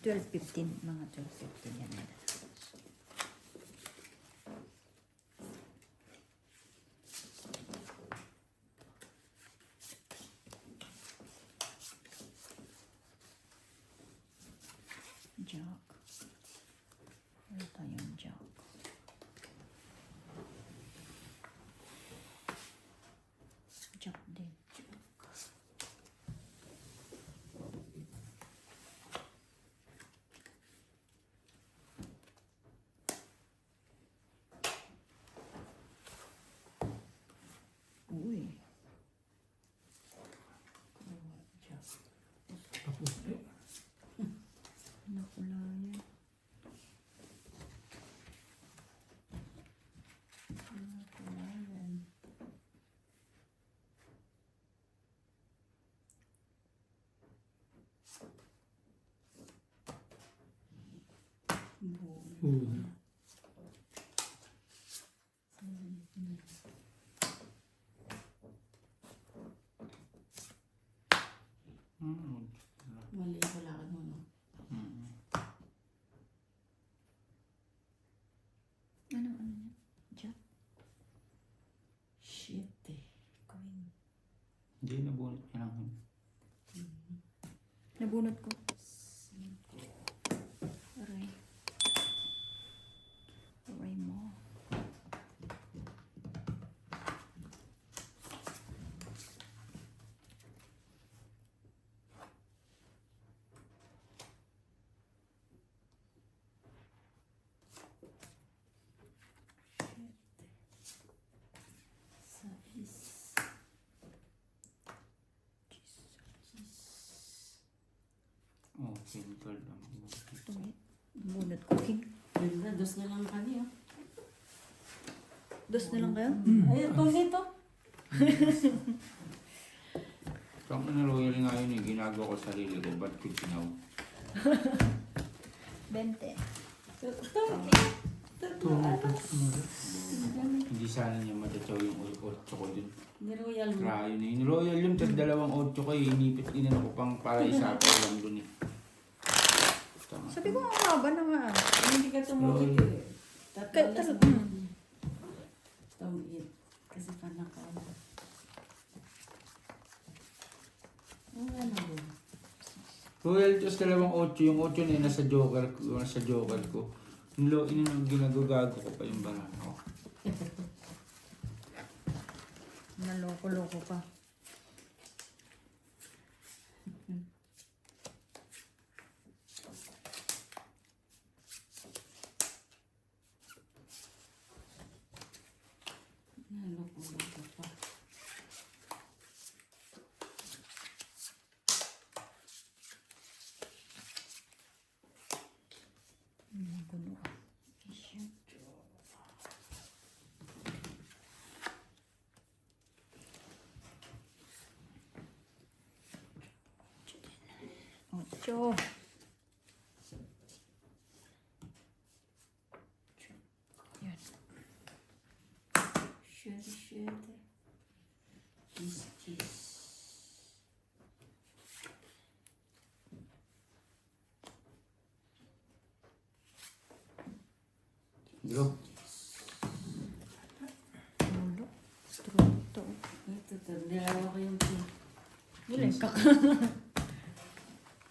12:15, mga 12:15 yan. Jack. Wala tayong jack. Jack din. Jack. Uy. Jack. Nakulayan. Nakulayan. Mali pala ka nun. Ano yan? Jack? Shit eh. Queen. Hindi, nabunot niya lang. Nabunot ko. Aray. Aray mo. Oh, chemical lang. Tumit. Bunot ko, King. Ganda, dos na lang kami ah. Dos na lang kayo? Ay, itong dito. Kung ano royal nga yun eh, ginagawa ko sarili ko, ba't ko sinaw? 20. Hindi sana niya matachaw yung 8 ko dun. Ni Royal mo. Rayo na yun. Royal yun, tas 2 8 ko eh. Inipit inano ko pang para isapaw lang dun eh. Tama. Sabi ko, ang haba naman. Hindi ka tumukit eh. Kaya Tatlo talaga. Tumit. Kasi panakaw. Ang ano mo? Royal, tas 2 8, yung 8 na yun, nasa joker ko. Inano, ginagago ko pa yung barako. Naloko-loko pa. Naloko-loko pa. Gulo. Ocho. Yan. Shit. Cheese. Bro, Gulo. Truto. Ito, dalawa ko yung pin. Gulen ka.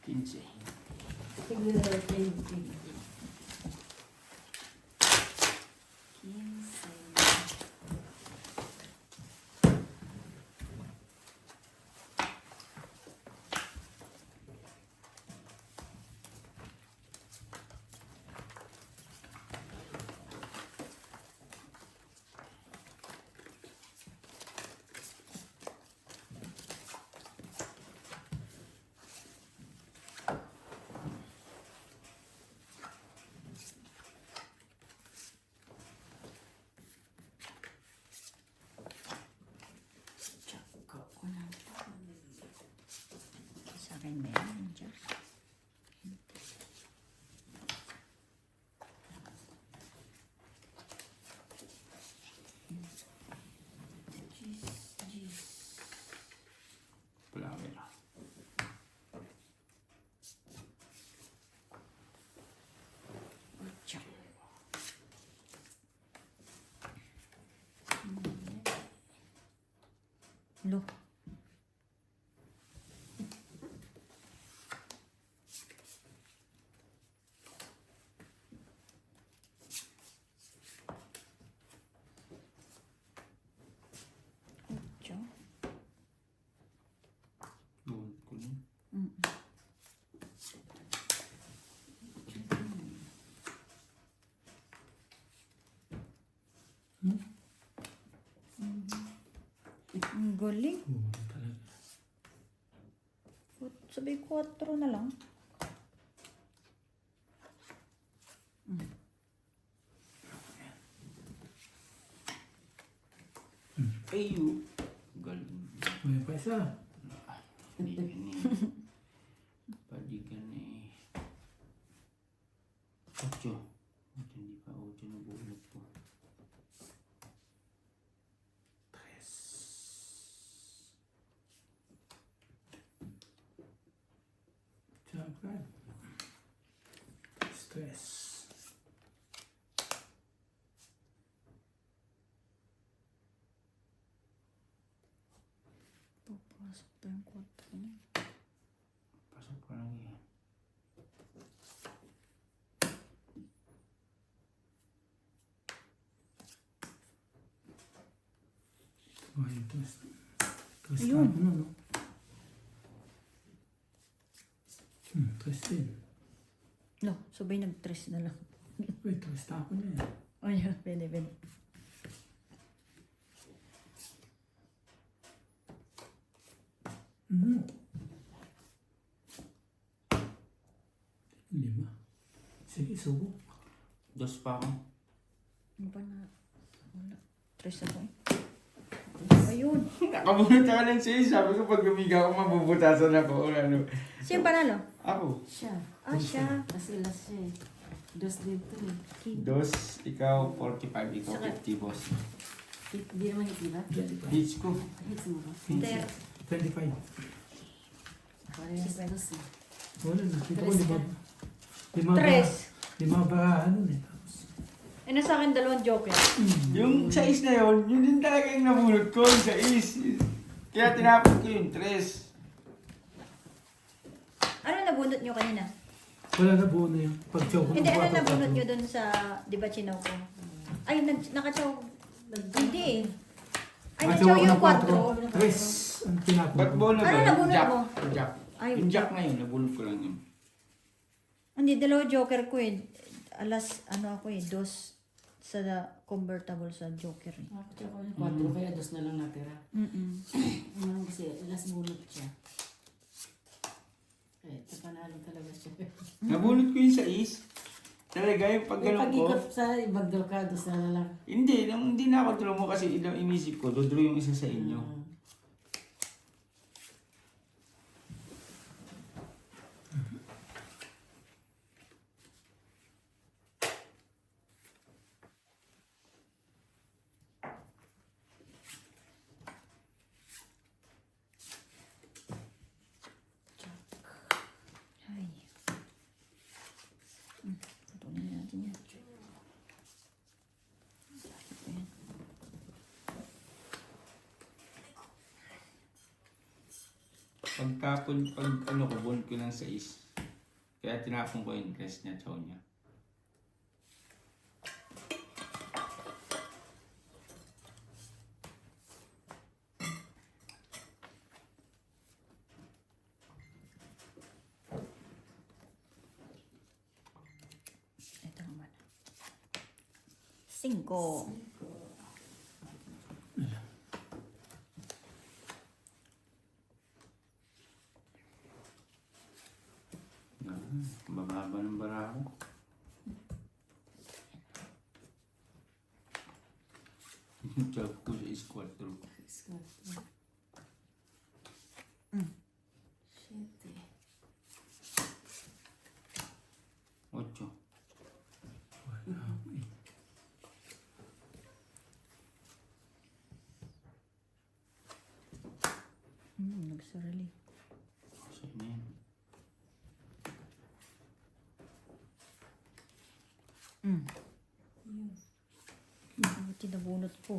15. Tignan natin yung pin. 15. Lo. Ocho. Bunot ko na. Ang galing. Bunot talaga. Sabi 4 na lang. Ayo. Galing. May pa isa. Hindi ka ni. Padigan eh. 8. Hindi pa 8 na bunot ko. Tres. Siyempre. Stress. Papasok pa yung 4 niya. Pasok pa lang yan. Ay, tres. Tres Ayun. tapo na, no? Tres din. No, sabay nag-3 na lang. Uy, tres tapo na yan. Oh, yeah, pwede. Mhm. 5. Sige, subo. 2 pa ako. Ano ba na? Wala. 3 ako eh. Ayun. Nakabunot ka lang siya. Sabi ko pag lumiga ako, mabubutasan ako. Ano. Sino panalo? Ako. Siya. Ah, siya. Kasi last siya eh. Dos dito eh. 2, ikaw 45, ikaw Saka- 50, boss. Hindi naman itira. 25. Hits ko. Hits mo ba? 25. Parehas dos eh. Wala na. Kita ko, Tres lima. ka. Lima ba? 3. Lima ba? Ano eh. Tapos. Eh, nasa akin 2 joker. Yung 6 na yun, yun din talaga yung nabunot ko, yung 6. Kaya tinapon ko yung 3. Ano nabunot nyo kanina? Wala na buo na yun. Pag chow ko Hindi, ano ng nabunot 4. nyo dun sa, di ba, chinaw ko? Ay, nakachaw. Hindi eh. Ay, nachaw yung 4. Tres. Ang tinapon Ba't ko. bunot Ano ko? nabunot Jack. mo? Jack. Ay, Yung Jack na yun, nabunot ko lang yun. Hindi, 2 joker ko eh. Alas, ano ako eh, 2 sa convertible sa joker eh. Ako siya ko yung 4 kaya dos na lang natira. Ano kasi last bunot siya. Eh, panalo talaga siya. Nabunot ko yung 6. Talaga yung pag Yung ganun ko. pag-ikot sa ibagdaw ka, dos na lang. Hindi na ako tulong mo kasi inisip ko, dodro yung isa sa inyo. Ay. Patuloy natin yan. Ayan. Pag ano ko, bunot ko ng 6. Kaya tinapon ko yung dress niya, chow niya. Ito naman. 5. Bababa ng barako. Chow ko sa squat through. Shit eh. 8. Nagsarali. Sa'yo na yan. Buti nabunot ko.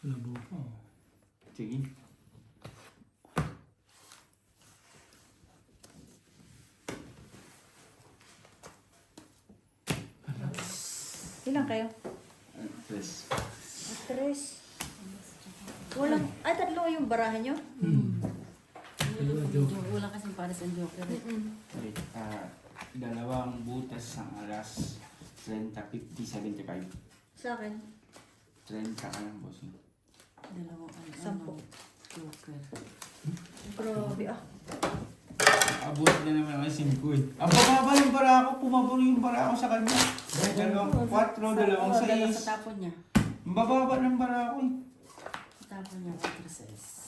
Labo pa. Sige. Ilan kayo? Tres. Tres. Walang, ay tatlo yung barahan nyo? Wala kasing para sa joker. Wait, dalawang butas ng alas 30, 50, 75. Sa akin. 30 ka lang, boss. Dalawang Sampo. joker. Grabe ah. Abot na naman ang 5 eh. Ang bababa yung para ako, pumabor yung para ako sa kanya. Dalawang 4, dalawang Dalawa 6. sa tapon niya. Ang bababa ng para ako eh. Sa tapon niya, 4 6.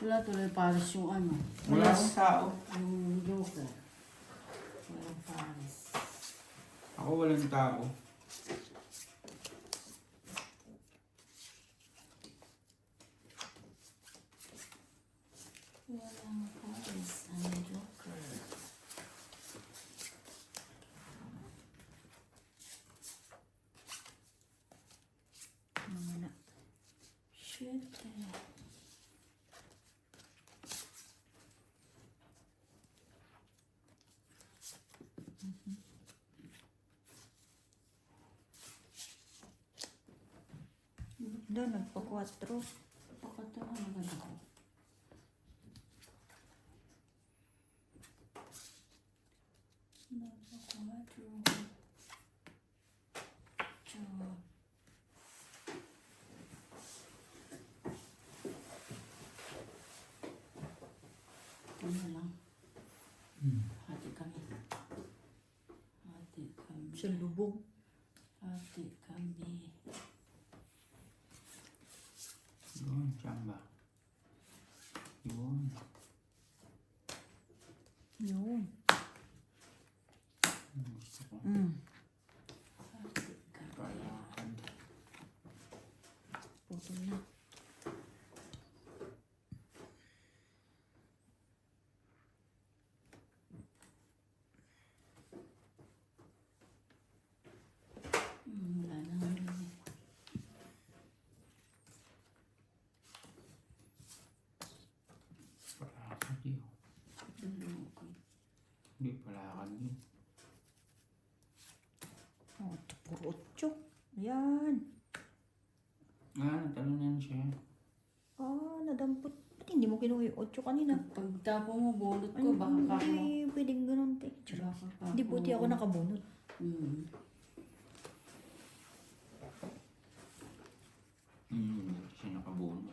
Wala tuloy pares yung ano. Wala akong tao. Yung joker. Walang pares. Ako walang tao. Walang pares ang joker. Mga na. Shit. Doon, nagpa-4. Pakatawa na ba ako? Ano lang? Hati kami. Hati kami. Sa lubong. Hati kami. Yun, tsamba. Yun. Yun. Gusto ko. Hati kami. Palakad. Putol na. Wala na. Palakad yun. Hindi, palakad yun. Oh, ito puro 8. Ayan. Natanong na siya. Ah, nadampot. Ba't hindi mo kinuha yung 8 kanina? Pagtapo mo, bunot Ay, ko, baka kako. hindi pwedeng ganun, te. Baka kako. Hindi puti ako nakabunot. Hmm. Siya nakabuno.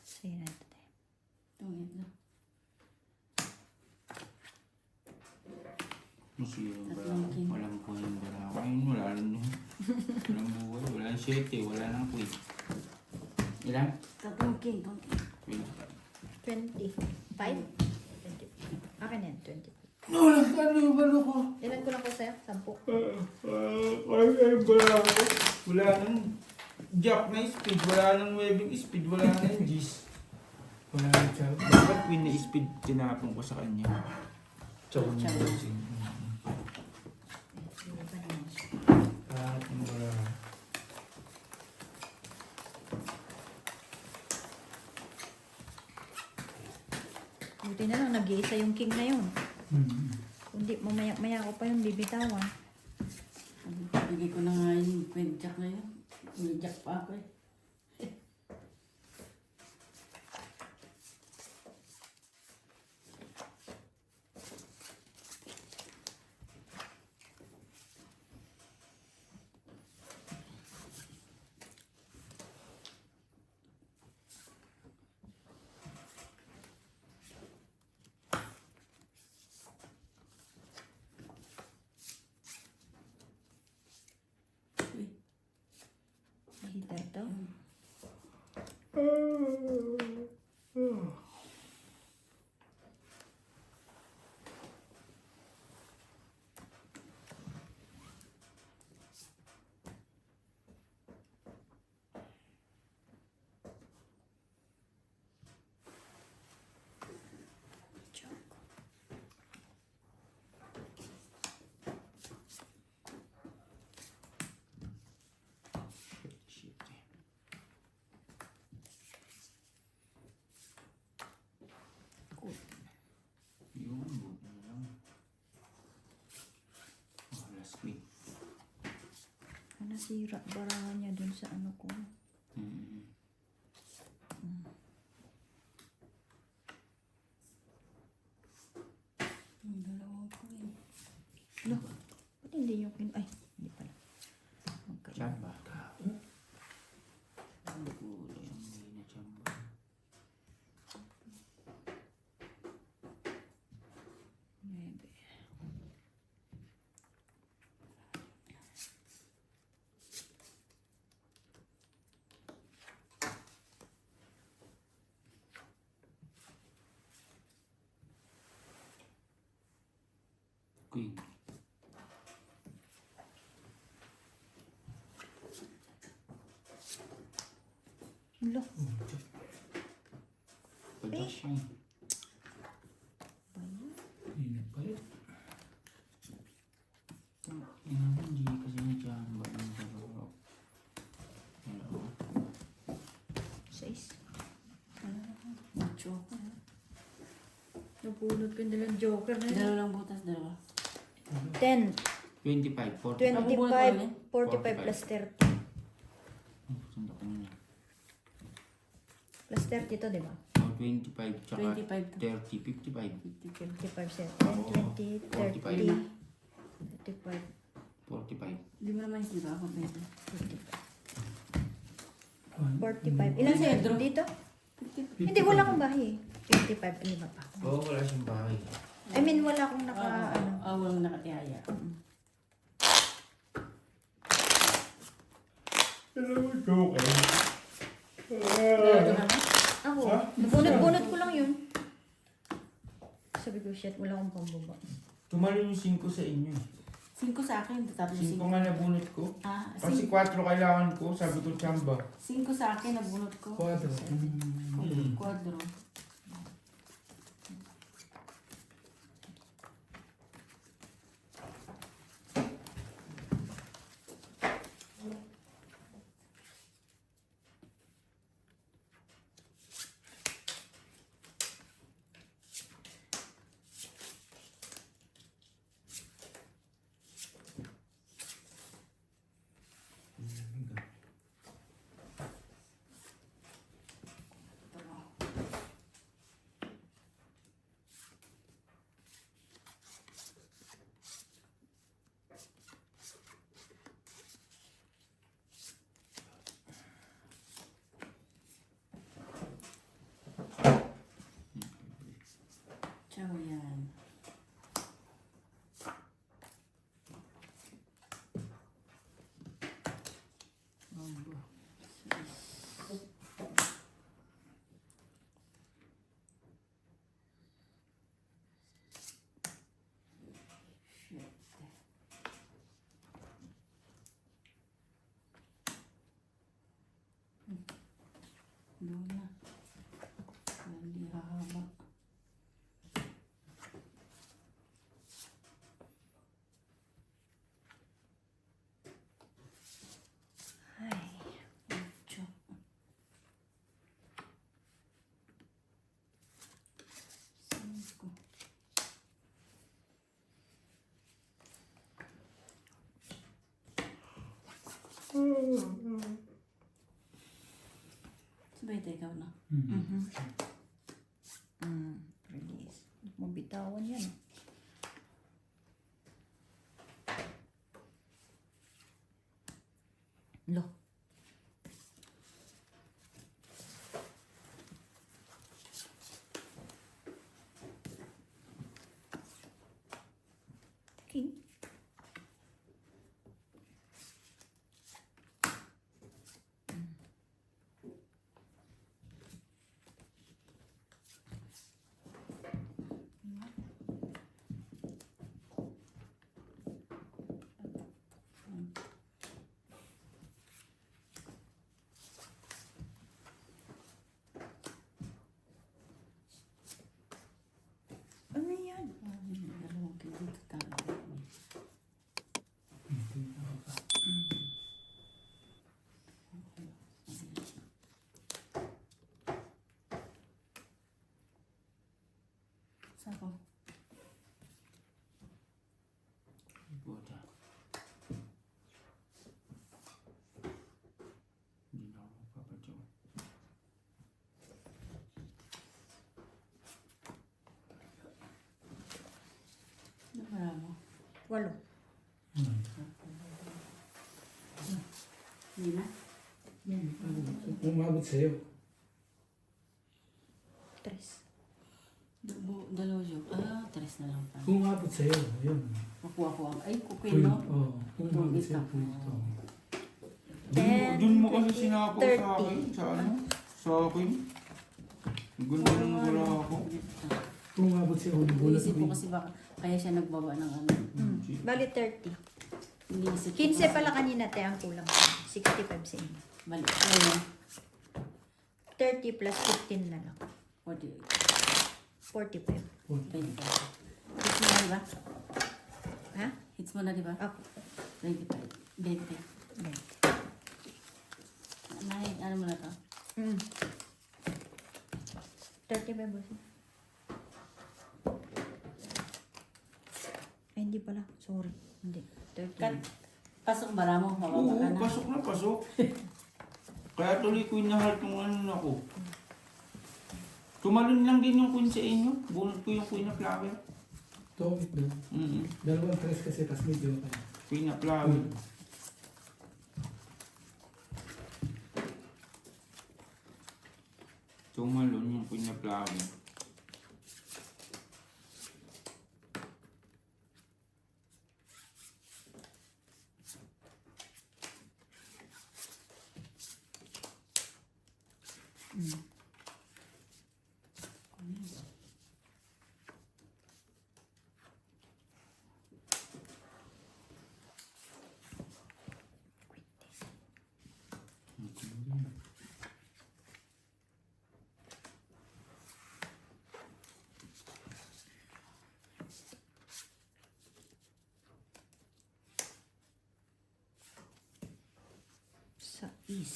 Sige na ito, te. Tungit na. Masira ba? Tatlong king. Walang po yung bara. Ayun, wala rin yun. Walang buhay. Walang 7. Wala nang queen. Ilan? Tatlong king. Wait. 25? 20. Akin yan, 20. Walang ano ko. Ilan ko lang ko sa'yo? 10. Ay, wala ako. Wala nang jack na speed. Wala nang webbing speed. Wala nang G's. Wala na siya. Dapat win na speed tinapon ko sa kanya. Chow na. Chow. At wala. Buti na lang, nag-iisa yung king na yun. Hmm. Kundi mamaya ko pa yung bibitawan. Bigay ko na nga yung queen jack na yun. May jack pa ako eh. Hitter to. ikot. Yun, buti na lang. Oh, last queen. Nasira barahan niya dun sa ano ko. Mm. Yung dalawang ko eh. Lo, ba't hindi yung ay, hindi pala. Magkaiba. Chamba. Ang kulay, ang hindi na chamba. Maybe. Queen. Lo, Padas siya eh. Init pa yun. Hindi kasi na chamba ng dalawa. Hello. 6. Macho ako. Napulot ko yung dalawang joker na yun. Dalawa lang butas, dalawa. 10, 25, 40. 25, 45 45. plus 30. Oh, sanda ko na. Plus 30 to, di ba? Oh, 25, tsaka 25 to. 30, 55. 55 set. 10, Oo. 20, 30, 45. 35, 45. Hindi mo naman isip ako. 45. Ilan Kasi, set? Drew. Dito? Hindi, wala akong bahay. 55, lima pa. Oo, wala siyang bahay. I mean, wala akong naka, ano. Walang nakatihaya. Hello, joker. Ito na ba? Ako, bunot-bunot ko lang yun. Sabi ko, shit, wala akong pambaba. Tumalon yung 5 sa inyo eh. 5 sa akin, tapos 5 5. nga nabunot ko. Ah, Kasi 4 kailangan ko, sabi ko chamba. 5 sa akin, nabunot ko. Quadro. Quadro. Ciao yan. Shit. Doon na. Hindi hahaba. Ay, 8. Cinco. Sabay ikaw na. release. Mabitawan yan. Lo. King. Ano yan? Dalawang kilo dito talaga. Sako. Puta. Hindi na ako magpapadyo. Ano para mo? 8. Hindi na? Umabot sa'yo. 3. Dalawa joke. Tres na lang pa. Umabot sa'yo. Yun. Makuha ko ang, ay, kukuin, Queen. no? Oo. Umabot Queen sa'yo. ka. Queen. Oo. Dun mo kasi 10, sinapaw 30. sa akin. Sa ano? Sa akin. Ganda ng wala ako. Umabot sa'yo. Bulat Iniisip ko Queen. kasi baka, kaya siya nagbaba ng ano. Bali 30. Iniisip ko 15 kasi- pala kanina te ang kulang. 65 sa inyo. Bali. Ayun. 30 plus 15 na lang. 48. 45. 25. Hits mo na, di ba? Ha? Hits mo na, di ba? Up. 25. 20. Ano mo na to? 35 boss. Ay, hindi pala. Sorry. Hindi. 30. Kat, pasok bara mo, mababa Oo, ka na. pasok na pasok. Kaya tuloy ko inahal kung ano na ako. Tumalon lang din yung queen sa inyo. Bunot ko yung queen na flower. Tawid na. Dalawang tres kasi, tas medyo ka. Queen na flower. Tumalon yung queen na flower. Sa is.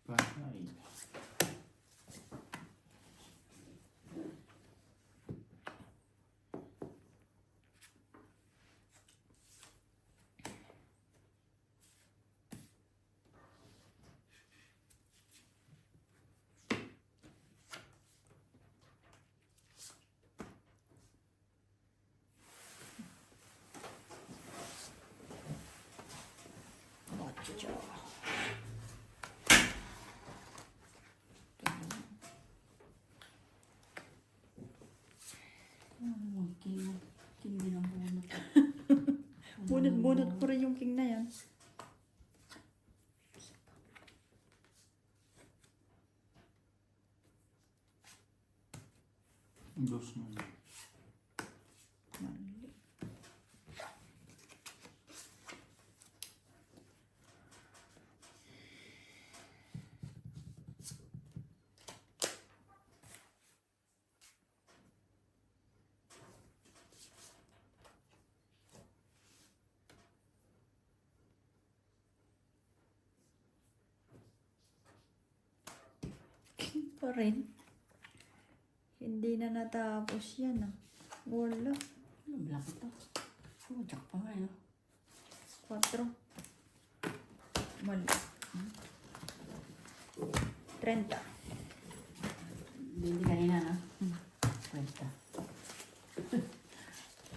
Patay. Ocho. King din ang bunot. Bunot-bunot ko rin yung king na yan. Dos na lang. Mali. King pa rin. Hindi na natapos yan ah. Wala. Ano, black ito? Oh, jack pa nga yun. 4. Mali. 30. Hindi kanina, no? Kwenta.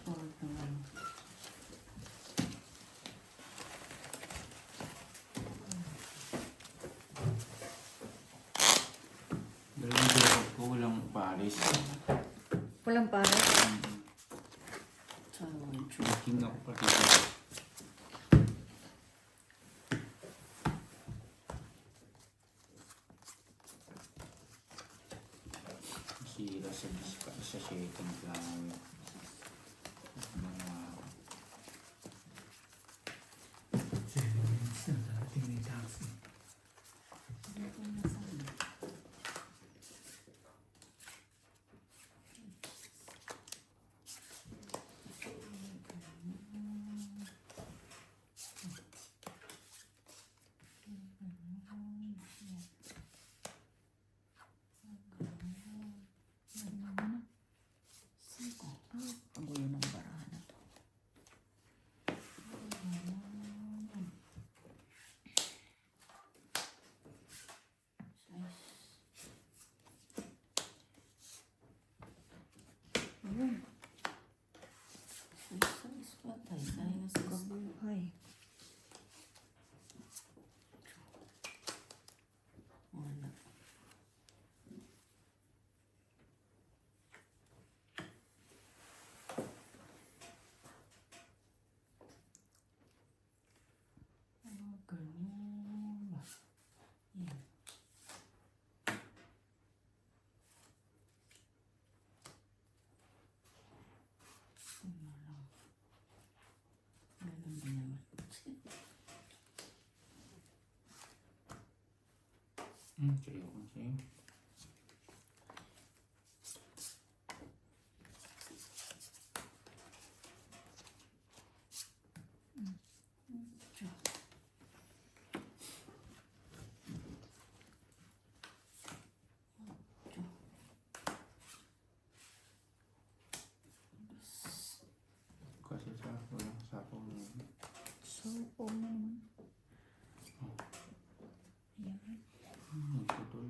Oh, ito nga. Dalawang dapat ko walang pares. Walang para. So, King ako pati. nasira sa second flower. Mga 7 minutes na, darating na yung taxi. Ang gulo ng barahan na to. Ayun, kabuhay. Wala. Ganun ba? Yan. Ano lang. Ganun din naman. Sayo ko sa'yo. Kasi sa walang sapaw na yun. So, na naman. Ayan. Nagputol.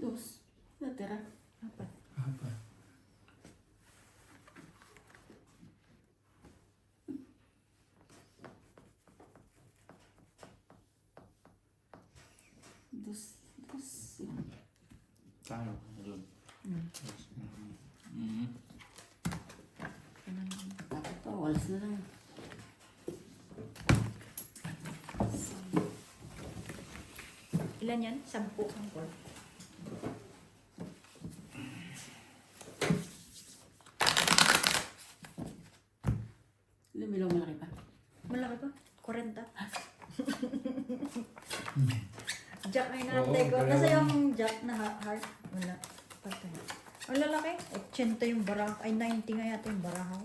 Dos. Natira. Apat. Apa? Dos. Dos. Tayo. Doon. Dapat to. Walas na lang. Ilan yan? 10 ang cord. Lumilong malaki pa. Malaki pa? 40. Jack ay naantay ko. Oo, Nasa kaya- yung jack na heart? Wala. Patay. Ang lalaki. 80 yung baraha. Ay, 90 nga yata yung baraha.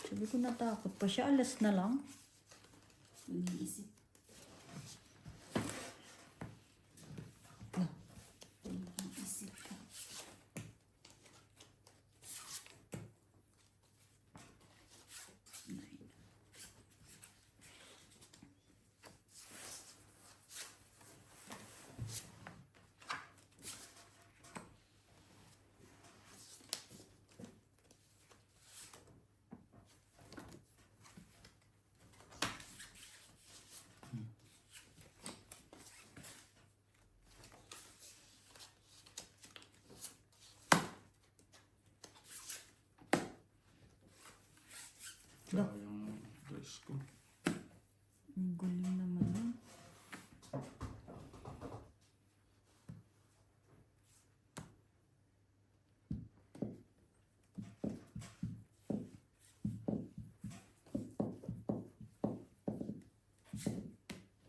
Sabi ko natakot pa siya. Alas na lang. Iniisip. Iniisip ka. Tsaka yung dress ko. Ang galing naman yun.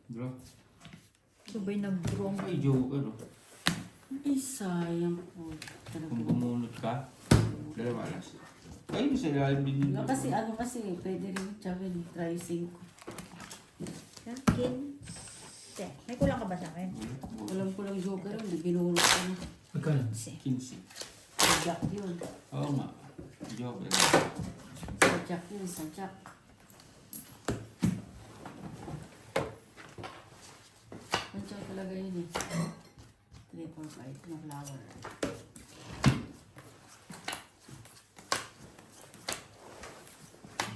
Bro. Sabay nag-draw. Ay, joker. Oh. Ay, sayang po. Kung bumunot ka, dalawa alas. Ay, sa ilalim din yun. Kasi ano kasi, pwede rin tsawin, try 5. Yan, 15. May kulang ka ba sa akin? Alam ko lang joker yun, binunod ko na. Magkano? 15. Sa jack yun. Oo nga. Joker. Sa jack yun, sa jack. Nandiyan talaga yun eh. 3, 4, 5 na flower.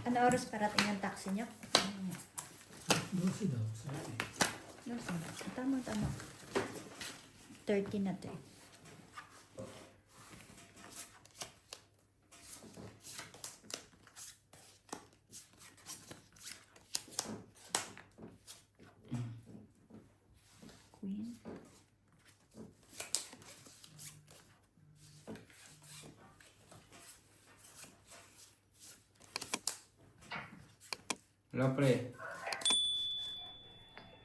Ano oras parating ang taxi niyo? 12 daw. Sabi. Tama. 30 na to eh. Queen. Wala pre.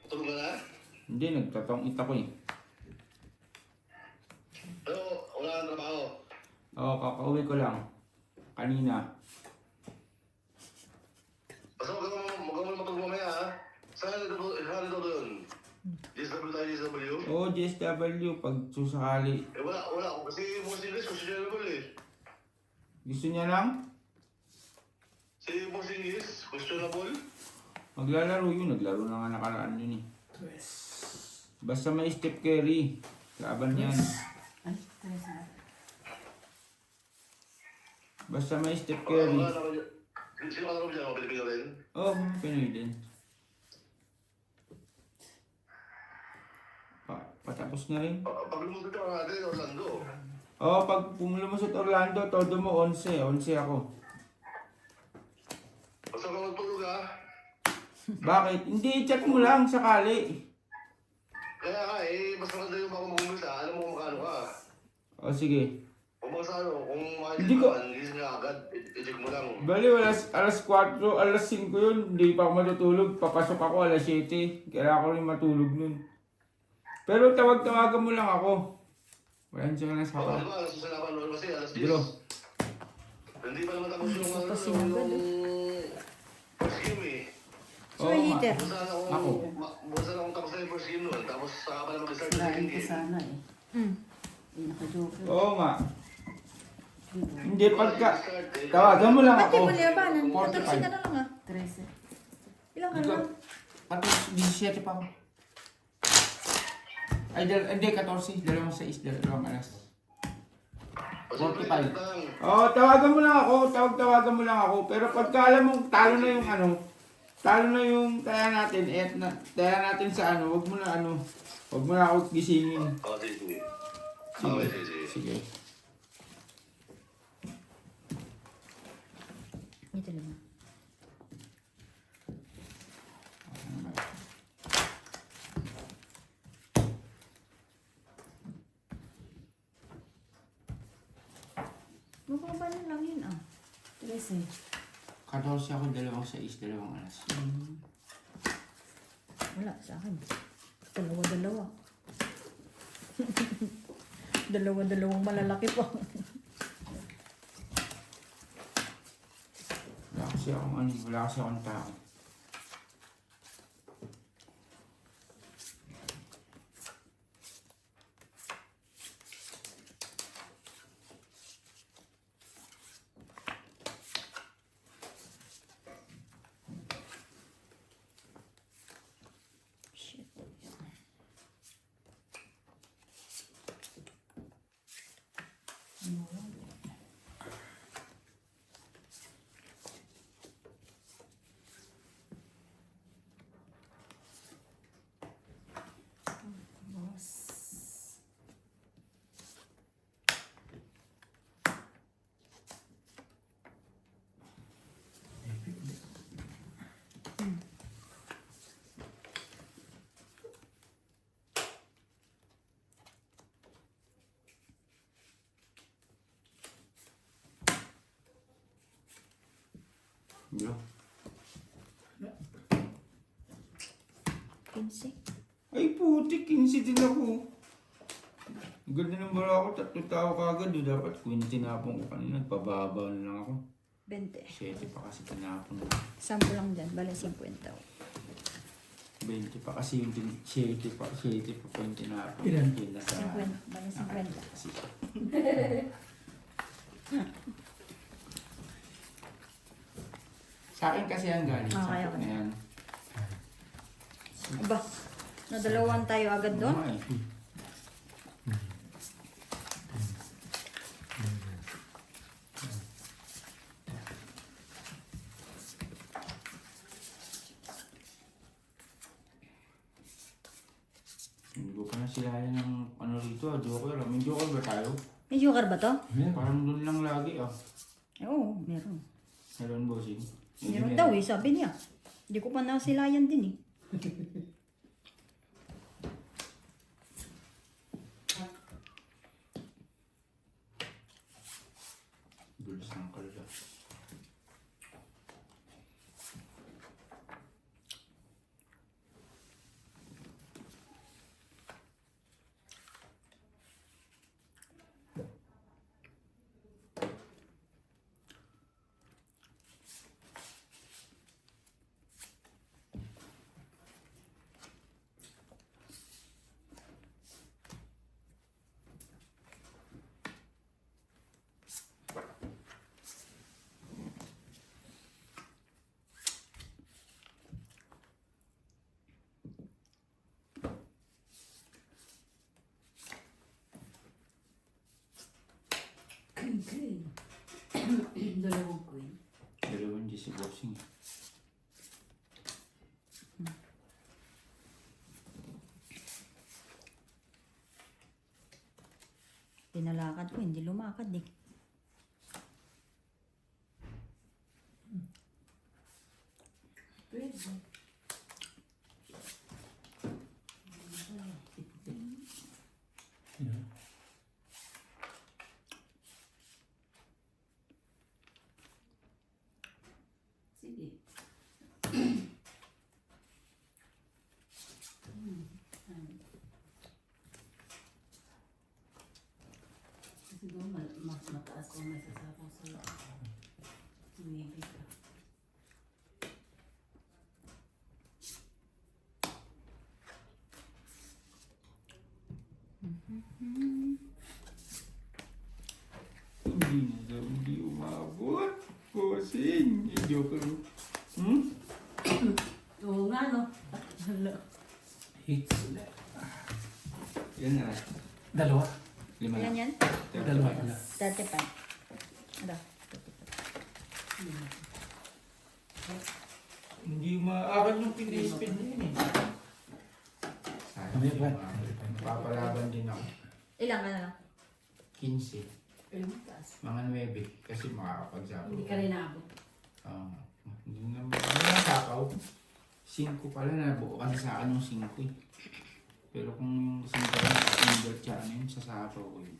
Tulog ka na? Hindi, nagtatong ko eh. Pero wala kang trabaho. Oo, kakauwi ko lang. Kanina. Basta huwag kang matulog mamaya ha. Saan dito yun? DSW tayo, DSW? Oo, GSW, pag susakali. Eh wala. Kasi Boss Ingles, questionable eh. Gusto niya lang? Si Boss Ingles, questionable. Maglalaro yun. Naglaro na nga nakaraan yun eh. Basta may Steph Curry. Laban yan. Ay, tres na. Basta may Steph Wala Curry. naman dyan. Sino ka naman dyan? Mga Pilipino rin? Oo, Pinoy din. Patapos na rin. Pag lumusot ka natin, Orlando. Oo, pag pumulusot Orlando, todo mo 11. 11 ako. Basta kung matulog ha. Bakit? Hindi, check mo lang sakali. Kaya nga eh, mas maganda yung bago mag-umpisa. Alam mo kung magkano ka. O sige. Kung mga sa ano, kung Hindi ko- gising ka agad, i-check mo lang. Bali, alas 4, alas 5 yun. Hindi pa ako matutulog. Papasok ako alas 7. Kailangan ko rin matulog nun. Pero tawag-tawagan mo lang ako. Wala siya na sa Oo, akin. di ba? Alas 6 na naman noon kasi, alas 10. Bro. Hindi pa naman tapos yung Gusto pa sinagad first game eh. So, Oo nga. heater. Ako. Busan akong tapos na yung first game noon. Tapos saka pa na mag-start yung Lain second ko game. sana eh. Eh, naka-joker. Oo nga. Dito. Hindi pagka... Tawagan mo lang Ba't di ako. mo liyabanan? 45. 14 ka na lang ah. 13. Ilang ka Ikaw, lang? pati 17 pa ako. Ay, hindi, 14. Dalawang 6, dalawang alas. 45. Oo, tawagan mo lang ako. Tawagan mo lang ako. Pero pagka alam mo, talo na yung ano, talo na yung taya natin, taya natin sa ano, wag mo na ako gisingin. Oo, sige. Okay, sige. Sige. Ito lang. Mababa na lang yun ah. 13. 14 ako, dalawang 6, dalawang alas. Wala sa akin. Dalawa-dalawa. Dalawa-dalawang malalaki pa. Wala kasi akong tao. Shit. Boss. Bro. 15. Ay puti, 15 din ako. Ganda ng bala ako, 3 tao kagad. Dapat queen tinapon ko kanina. Nagpababa na lang ako. 20. 7 pa kasi tinapon. 10 lang dyan. Bala 50. 20 pa kasi yung 7 pa yung tinapon. Ilan? Yun na sa... 50. Bala 50. Kasi, sa akin kasi ang galing. Okay, Sa okay. Ayan. Aba, nadalawan tayo agad doon. Oo nga eh. sila ng ano rito, Joker. May Joker ba tayo? May joker ba to? Parang doon lang lagi Oo, meron. Meron bossing. Meron daw sabi niya. Hindi ko pa nasilayan din eh. Bilis ng kalda. Queen. Dalawang queen. Dalawang G si bossing. Pinalakad ko, hindi lumakad eh. Pwede. Sige. Kasi doon mas mataas kung may sasapaw sa'yo. Maybe ka. Hindi na daw, hindi umabot. Bossing. Joker. Oo nga, no? Hala. Hits. Yan na. Dalawa. Lima Ilan na. yan? Dalawa pala. 35. Ano? Hindi umaakan yung pin-speed na yun eh. Ano yan ba? Papalaban din ako. Ilan ka na lang? 15. Pero mataas. Mga 9. Kasi makakapagsapo. Hindi ka rin naabot. Hindi naman. Ano yung sakaw? 5 pala na buo kasi sa akin yung 5 eh. Pero kung yung 5 lang, single siya, ano yun, sasapaw ko yun.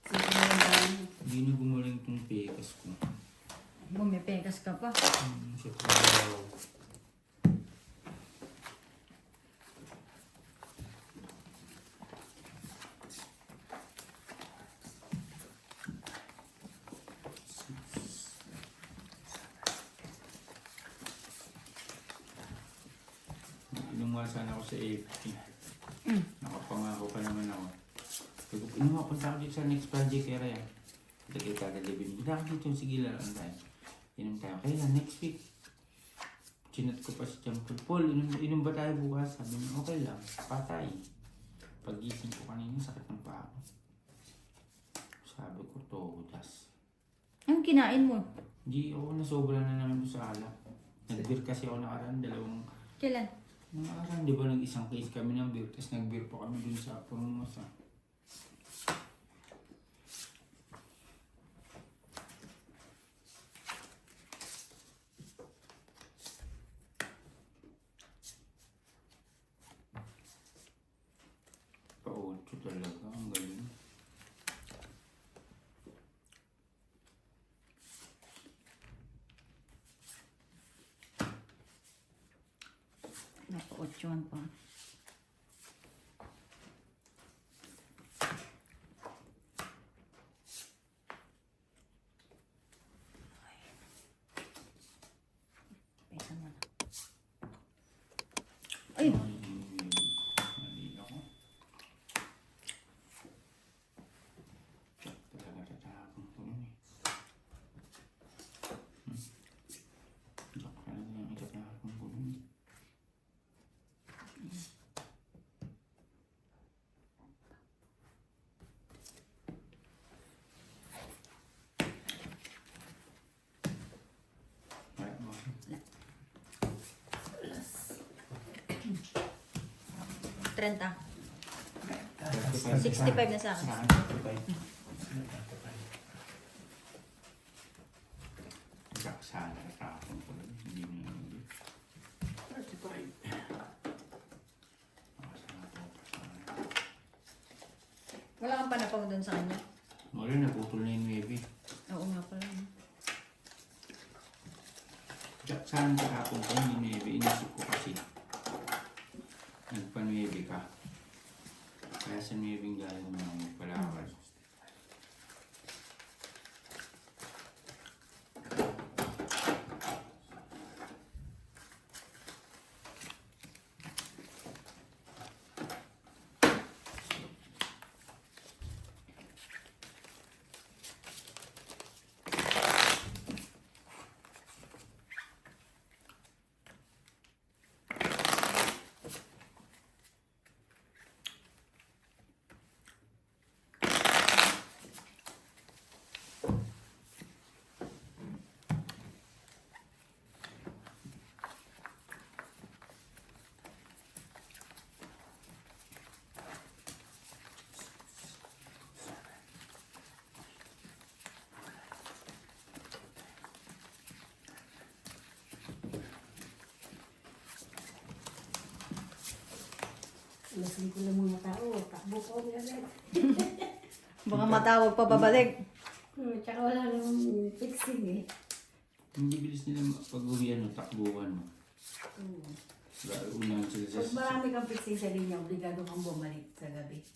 Sige na lang dahil. Hindi na gumaling tong pekas ko. Bumipekas ka pa. Sa trabaho. Inuwa sana ako sa AFP. Nakapangako pa naman ako. Sabi ko, inuwa, punta ako dito sa next project kaya yan. Kita dadalibin. Punta ako dito, sige lang tayo. Inom tayo. Kailan? Next week. Chinat ko pa si Jampol. Paul, inom ba tayo bukas? Sabi niya, okay lang. Patay. Pagising ko kanina, sakit ng paa ko. Sabi ko, todas. Anong kinain mo? Hindi ako nasobra na naman doon sa alak. Nag-beer kasi ako nakaraan, dalawang Kailan? nakaraan. Di ba nag-isang case kami ng beer, tapos nag-beer pa kami doon sa Formosa. Pa-8 talaga, ang galing. Napa-8 pa. Pesa mo na. Ay! Mali ako. Talaga tatapon ko yun eh. Talaga yung itatapon ko yun eh. 30. 35. 65 na sa akin. Sa akin, 35. Sana tapon ko lang. Hindi na yun. 35. Wala kang panapaw doon sa kanya. Wala, naputol na yung 9. Oo nga pala. Saan kahapon ko yung 9? Inisip ko kasi. Nagpa-9 ka. Kaya sa 9 galing mo nang magpalakad. Lasing ko lang mga tao. Takbo ko agad. Baka matawag pa babalik. Tsaka wala namang fixing eh. Hindi bilis nila pag-uwi takbuhan mo. Unang sila Pag marami kang fixing sa linya, obligado kang bumalik sa gabi.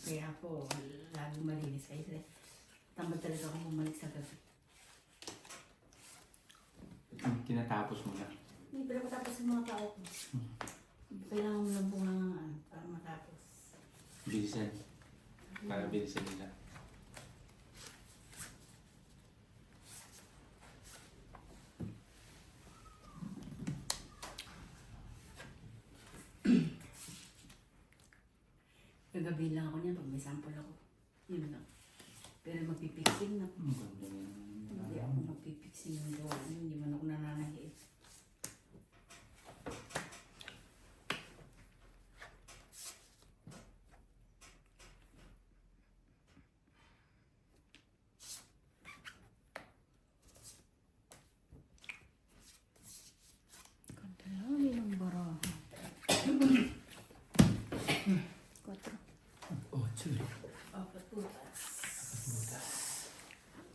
Kaya ako, laging malinis. Kaya tambal talaga akong bumalik sa gabi. Tinatapos mo na. Hindi pala matapos yung mga tao ko. Kailangan mo lang pong para matapos. Bilisan. Para bilisan nila. Kagabi lang ako niyan pag may sample ako. Yun lang. Pero magpipixing na. Ang ganda na. Hindi ako magpipixing ng gawa. Hindi man ako nananahi. Dami ng baraha. 4. Oh, chili. Apat butas.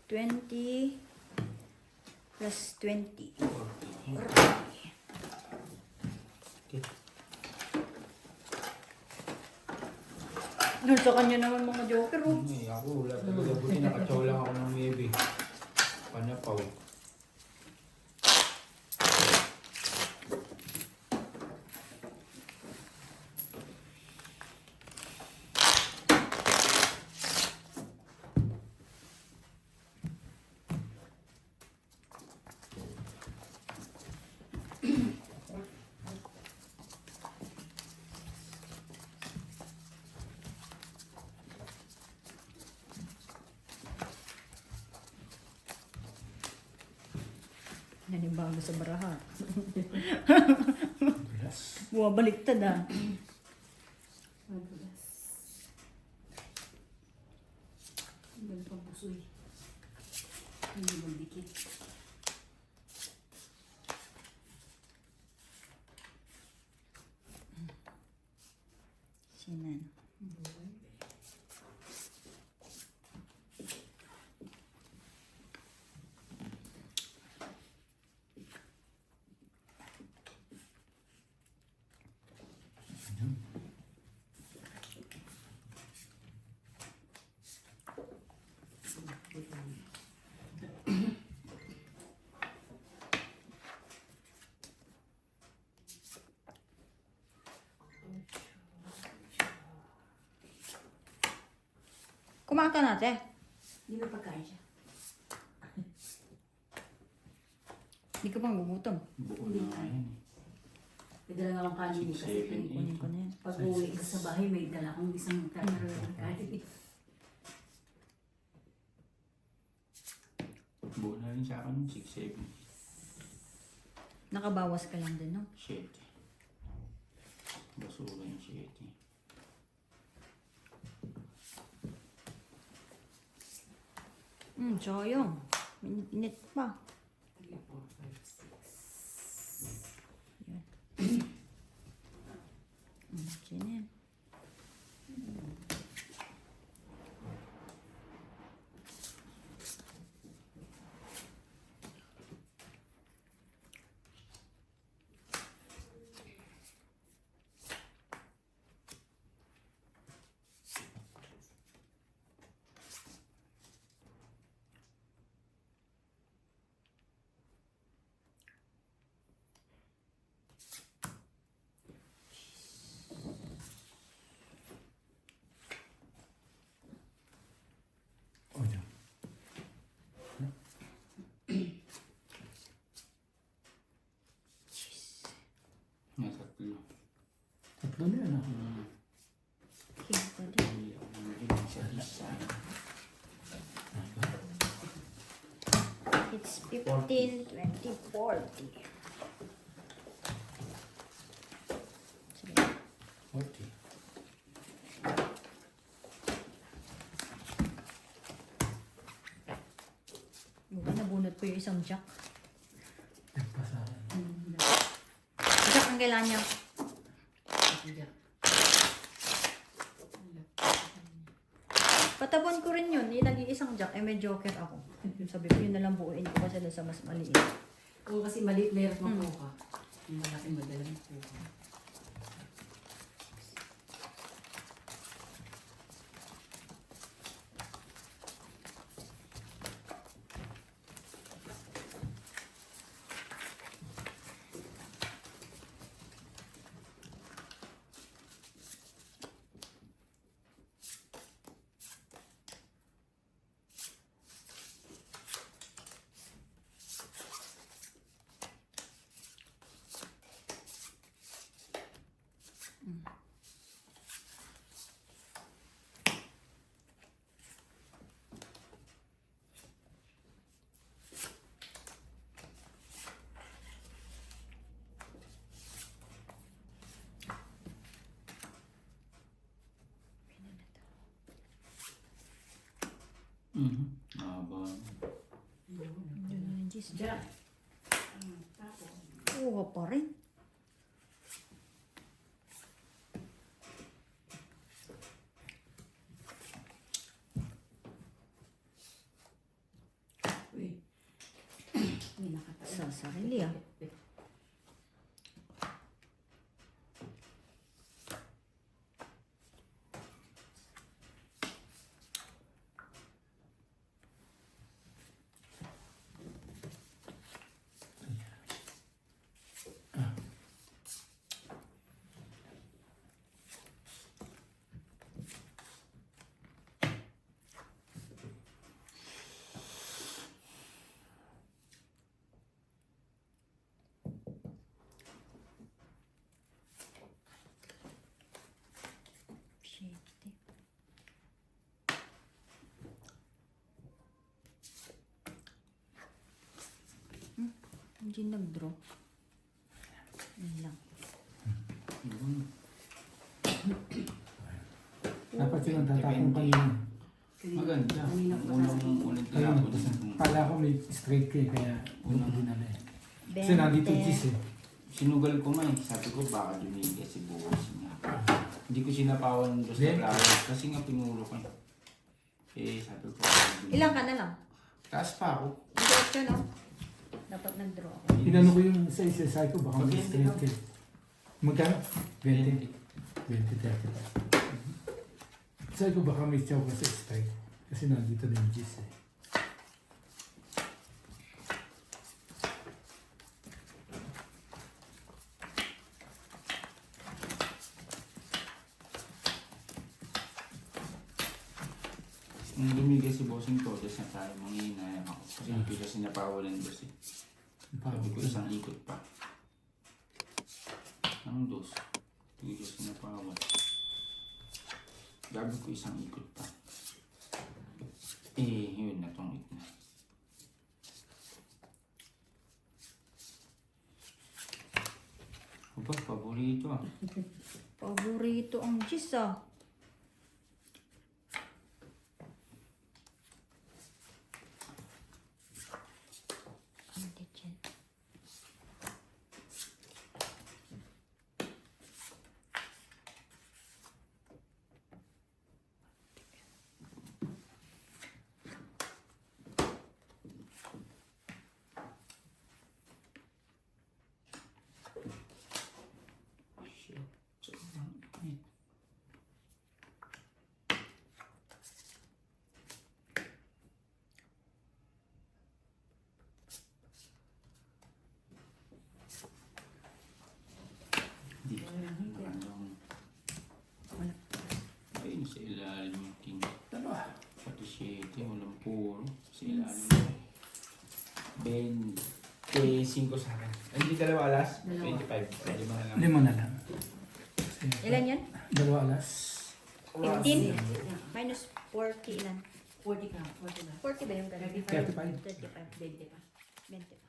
20 plus 20. Doon sa kanya naman mga joker, oh. Ay, ako wala talaga. Buti nakatsaw lang ako ng 9. Panapaw. Nanibago sa baraha. Yes. Buwabaliktad ah. Madulas. Hindi pang pusoy. Hindi magdikit. Sinan. Kumain ka natin. Hindi may pagkain siya. Hindi ka bang gugutom? Buo na nga yan eh. May dala nga akong kanin eh, kasi 7, Kunin ko na yan. pag uwi ko sa bahay, may dala akong isang tataro ng kanin. Buo na rin sa akin 6, 7. Nakabawas ka lang din, no? Shit. Basura yung 7. Sayang. Init pa. 3, 4, 5, 6. Diyan yan. O, dyan. Yan, 3. Tatlo na yan, ah. King pa din. Sa isa. It's 15, 20, 40. Sige. 40. Nabunot po yung isang jack. Nagpasahan. Jack ang kailangan niya. Patabon ko rin yun. Nilagay isang jack. Eh, may joker ako. Sabi ko, yun na lang buuin ko kasi sa mas maliit. Oo, kasi maliit na hirap makuha. Yung malaki madalang makuha. Habang. Yun na yung G's. Diyan. Tapos. Kuha pa rin. Uy. May nakatayo. Sa sarili ah. Hindi nag-draw. Yun lang. Dapat yun ang tatakong kanina. Maganda. Kanina pa Unang Kaya tinapon. nagpasan. Kala ko may straight kayo, kaya una ko dinala eh. Kasi 20. nandito yung cheese eh. Sinugal ko man. Sabi ko baka dumigay si bukas niya. Hindi ko sinapawan doon sa Then? flowers kasi nga pinulo ko. Eh sabi ko. Ilang ka na lang? Taas pa ako. Diretso, no? Dapat nag-draw ako. Inano ko yung sa isa, sabi ko baka may Okay, straight okay. kayo. Magkano? 20. 20, 30. Sabi ko baka may chow ka sa straight. Kasi nandito na yung cheese eh. Nung lumigay si bossing ko, just na tayo manginaya ako. Kasi hindi ko siya sinapawalan boss eh. Sabi ko isang ikot pa. Ang dos. Hindi ko siya sinapawan. Sabi ko isang ikot pa. Eh, yun na tong na. Aba, paborito. paborito ah. Paborito ang cheese ah. Ante dyan. Shit. Sobrang init. Di. Ayun sa ilalim yung king. Dalawa. Pati 7, walang puro. Sa ilalim. 25 sa akin. Ay, hindi dalawa alas? Dalawa. 25. Pwede mo na lang. 5 na lang. Kasi, Ilan yan? 2 alas. 15? Minus 40 ilan? 40 ka, 40 ka. 40 ba yung ganun? 35. 35. 35. 20 pa. 20 pa.